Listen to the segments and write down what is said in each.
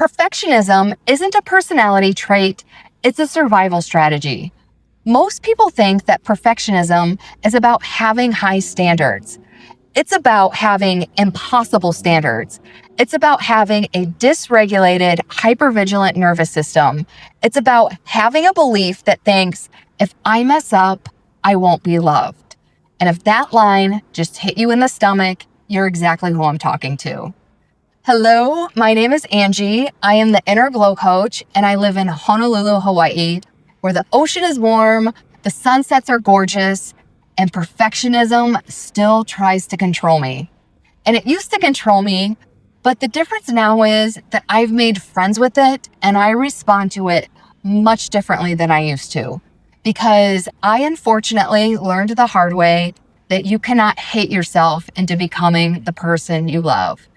Perfectionism isn't a personality trait, it's a survival strategy. Most people think that perfectionism is about having high standards. It's about having impossible standards. It's about having a dysregulated, hypervigilant nervous system. It's about having a belief that thinks, if I mess up, I won't be loved. And if that line just hit you in the stomach, you're exactly who I'm talking to. Hello, my name is Angie. I am the Inner Glow Coach, and I live in Honolulu, Hawaii, where the ocean is warm, the sunsets are gorgeous, and perfectionism still tries to control me. And it used to control me, but the difference now is that I've made friends with it, and I respond to it much differently than I used to. Because I unfortunately learned the hard way that you cannot hate yourself into becoming the person you love.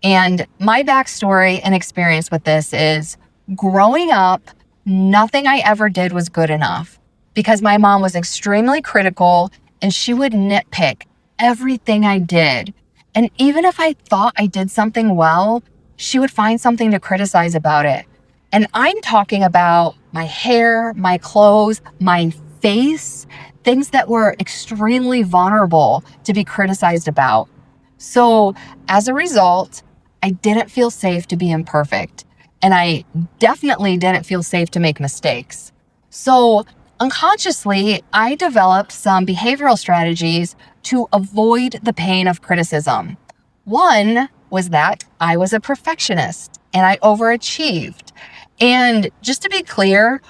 And my backstory and experience with this is growing up, nothing I ever did was good enough because my mom was extremely critical and she would nitpick everything I did. And even if I thought I did something well, she would find something to criticize about it. And I'm talking about my hair, my clothes, my face, things that were extremely vulnerable to be criticized about. So as a result, I didn't feel safe to be imperfect. And I definitely didn't feel safe to make mistakes. So unconsciously, I developed some behavioral strategies to avoid the pain of criticism. One was that I was a perfectionist and I overachieved. And just to be clear,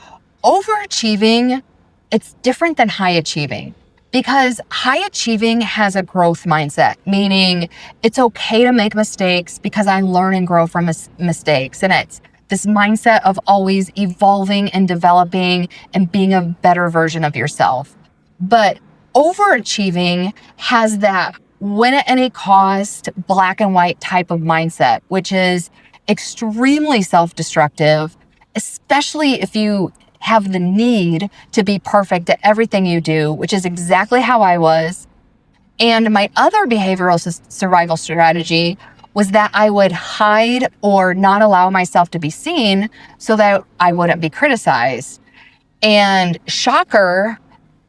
overachieving, it's different than high achieving. Because high achieving has a growth mindset, meaning it's okay to make mistakes because I learn and grow from mistakes. And it's this mindset of always evolving and developing and being a better version of yourself. But overachieving has that win at any cost, black and white type of mindset, which is extremely self-destructive, especially if you have the need to be perfect at everything you do, which is exactly how I was. And my other behavioral survival strategy was that I would hide or not allow myself to be seen so that I wouldn't be criticized. And shocker,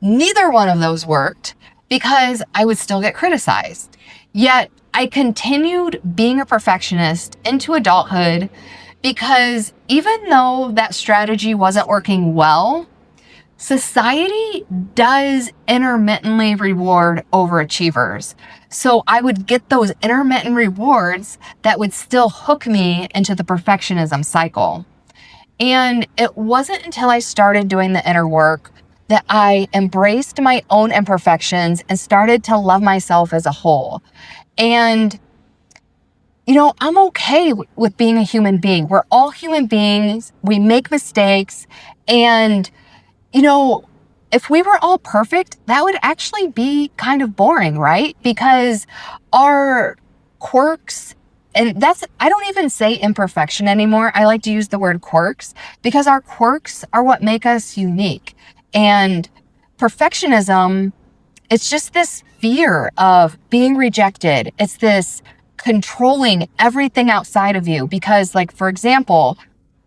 neither one of those worked because I would still get criticized. Yet I continued being a perfectionist into adulthood because even though that strategy wasn't working well, society does intermittently reward overachievers. So I would get those intermittent rewards that would still hook me into the perfectionism cycle. And it wasn't until I started doing the inner work that I embraced my own imperfections and started to love myself as a whole. And I'm okay with being a human being. We're all human beings. We make mistakes. And, if we were all perfect, that would actually be kind of boring, right? Because our quirks, and I don't even say imperfection anymore. I like to use the word quirks because our quirks are what make us unique. And perfectionism, it's just this fear of being rejected. It's this controlling everything outside of you because, like, for example,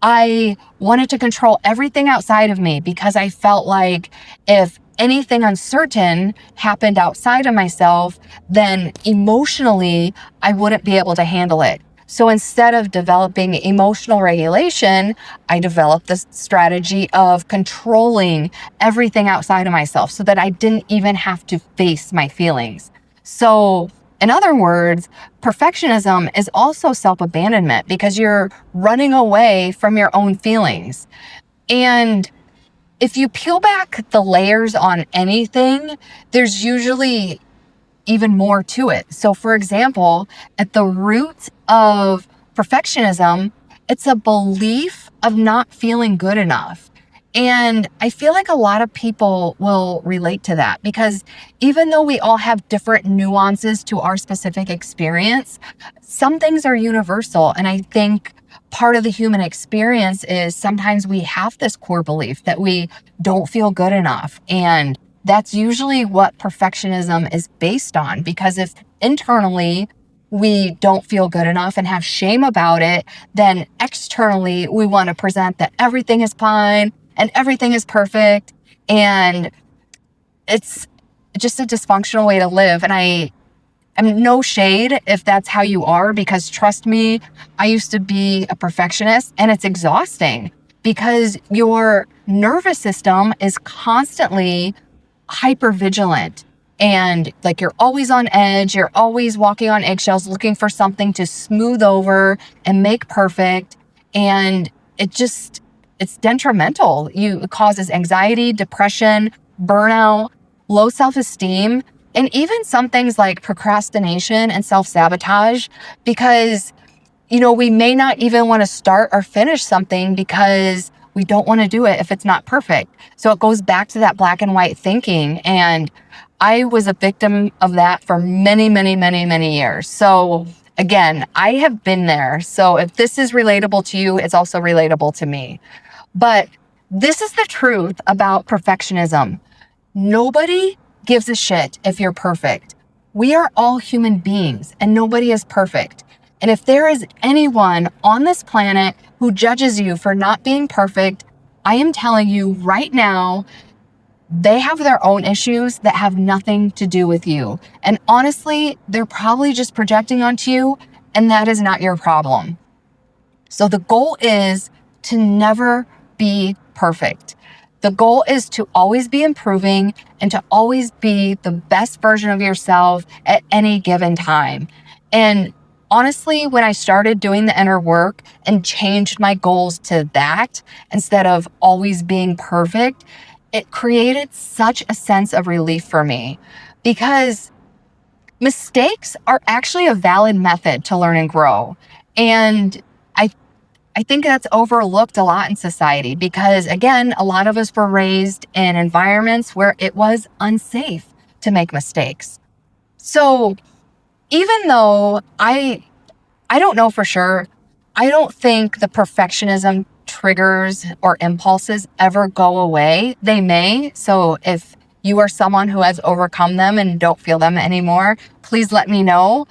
I wanted to control everything outside of me because I felt like if anything uncertain happened outside of myself, then emotionally, I wouldn't be able to handle it. So instead of developing emotional regulation, I developed this strategy of controlling everything outside of myself so that I didn't even have to face my feelings. So in other words, perfectionism is also self-abandonment because you're running away from your own feelings. And if you peel back the layers on anything, there's usually even more to it. So for example, at the root of perfectionism, it's a belief of not feeling good enough. And I feel like a lot of people will relate to that because even though we all have different nuances to our specific experience, some things are universal. And I think part of the human experience is sometimes we have this core belief that we don't feel good enough. And that's usually what perfectionism is based on, because if internally we don't feel good enough and have shame about it, then externally we want to present that everything is fine and everything is perfect. And it's just a dysfunctional way to live. And I'm no shade if that's how you are, because trust me, I used to be a perfectionist and it's exhausting because your nervous system is constantly hypervigilant, and like you're always on edge, you're always walking on eggshells looking for something to smooth over and make perfect. And it's detrimental. It causes anxiety, depression, burnout, low self-esteem, and even some things like procrastination and self-sabotage, because we may not even want to start or finish something because we don't want to do it if it's not perfect. So it goes back to that black and white thinking. And I was a victim of that for many, many, many, many years. So again, I have been there. So if this is relatable to you, it's also relatable to me. But this is the truth about perfectionism. Nobody gives a shit if you're perfect. We are all human beings and nobody is perfect. And if there is anyone on this planet who judges you for not being perfect, I am telling you right now, they have their own issues that have nothing to do with you. And honestly, they're probably just projecting onto you, and that is not your problem. So the goal is to never be perfect. The goal is to always be improving and to always be the best version of yourself at any given time. And honestly, when I started doing the inner work and changed my goals to that instead of always being perfect, it created such a sense of relief for me, because mistakes are actually a valid method to learn and grow. And I I think that's overlooked a lot in society because, again, a lot of us were raised in environments where it was unsafe to make mistakes. So even though I don't know for sure, I don't think the perfectionism triggers or impulses ever go away. They may. So if you are someone who has overcome them and don't feel them anymore, please let me know.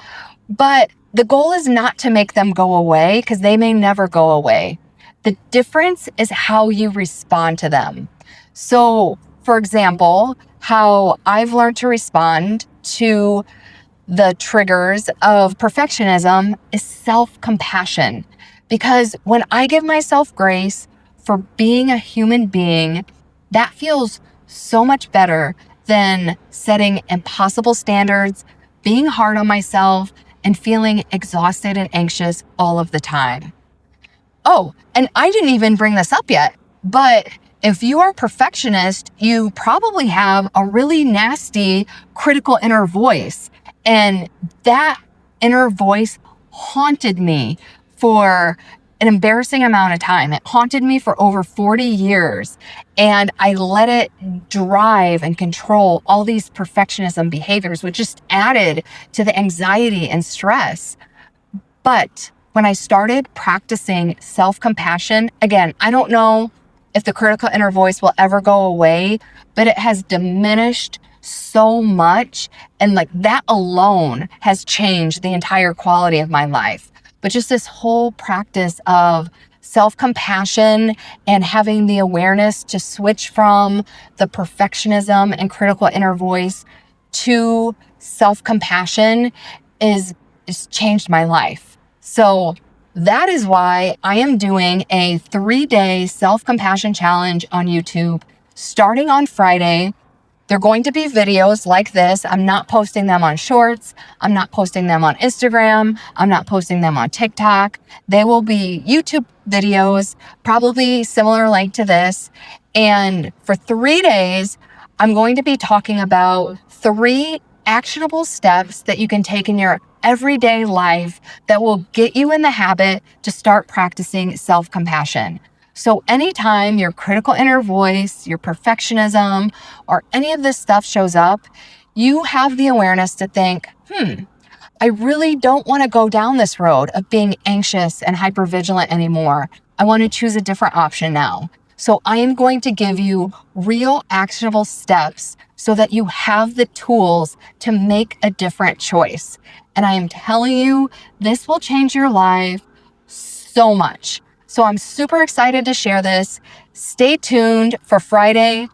But the goal is not to make them go away, because they may never go away. The difference is how you respond to them. So, for example, how I've learned to respond to the triggers of perfectionism is self-compassion. Because when I give myself grace for being a human being, that feels so much better than setting impossible standards, being hard on myself, and feeling exhausted and anxious all of the time. Oh, and I didn't even bring this up yet, but if you are a perfectionist, you probably have a really nasty critical inner voice. And that inner voice haunted me for an embarrassing amount of time. It haunted me for over 40 years. And I let it drive and control all these perfectionism behaviors, which just added to the anxiety and stress. But when I started practicing self-compassion, again, I don't know if the critical inner voice will ever go away, but it has diminished so much. And like that alone has changed the entire quality of my life. But just this whole practice of self-compassion and having the awareness to switch from the perfectionism and critical inner voice to self-compassion is changed my life. So that is why I am doing a 3-day self-compassion challenge on YouTube starting on Friday. They're going to be videos like this. I'm not posting them on Shorts. I'm not posting them on Instagram. I'm not posting them on TikTok. They will be YouTube videos, probably similar like to this. And for 3 days, I'm going to be talking about 3 actionable steps that you can take in your everyday life that will get you in the habit to start practicing self-compassion. So anytime your critical inner voice, your perfectionism, or any of this stuff shows up, you have the awareness to think, I really don't want to go down this road of being anxious and hypervigilant anymore. I want to choose a different option now. So I am going to give you real actionable steps so that you have the tools to make a different choice. And I am telling you, this will change your life so much. So I'm super excited to share this. Stay tuned for Friday.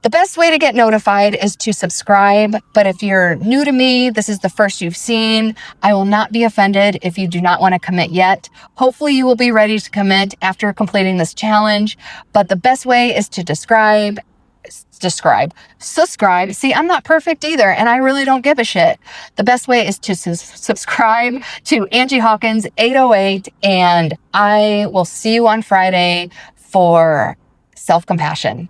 The best way to get notified is to subscribe, but if you're new to me, this is the first you've seen, I will not be offended if you do not want to commit yet. Hopefully you will be ready to commit after completing this challenge, but the best way is to subscribe. See, I'm not perfect either, and I really don't give a shit. The best way is to subscribe to Angie Hawkins 808, and I will see you on Friday for self-compassion.